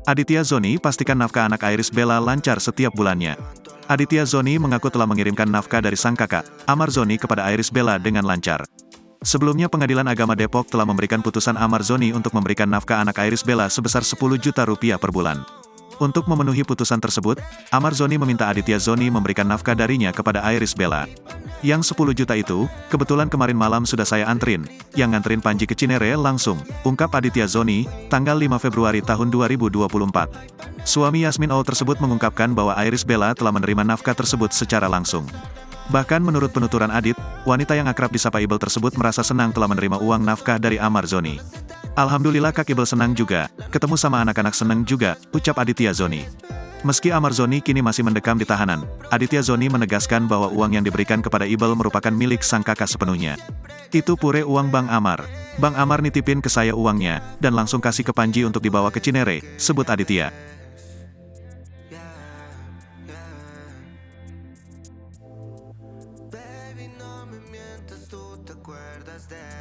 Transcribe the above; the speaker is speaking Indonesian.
Aditya Zoni pastikan nafkah anak Iris Bella lancar setiap bulannya. Aditya Zoni mengaku telah mengirimkan nafkah dari sang kakak, Amar Zoni kepada Iris Bella dengan lancar. Sebelumnya Pengadilan Agama Depok telah memberikan putusan Amar Zoni untuk memberikan nafkah anak Iris Bella sebesar 10 juta rupiah per bulan. Untuk memenuhi putusan tersebut, Amar Zoni meminta Aditya Zoni memberikan nafkah darinya kepada Iris Bella. Yang 10 juta itu, kebetulan kemarin malam sudah saya antrin, yang nganterin Panji ke Cinere langsung, ungkap Aditya Zoni, tanggal 5 Februari tahun 2024. Suami Yasmin O tersebut mengungkapkan bahwa Iris Bella telah menerima nafkah tersebut secara langsung. Bahkan menurut penuturan Adit, wanita yang akrab disapa Ibel tersebut merasa senang telah menerima uang nafkah dari Amar Zoni. Alhamdulillah Kak Ibel senang juga, ketemu sama anak-anak senang juga, ucap Aditya Zoni. Meski Amar Zoni kini masih mendekam di tahanan, Aditya Zoni menegaskan bahwa uang yang diberikan kepada Ibel merupakan milik sang kakak sepenuhnya. Itu pure uang Bang Amar. Bang Amar nitipin ke saya uangnya, dan langsung kasih ke Panji untuk dibawa ke Cinere, sebut Aditya. Baby, no me mientas, tú te acuerdas de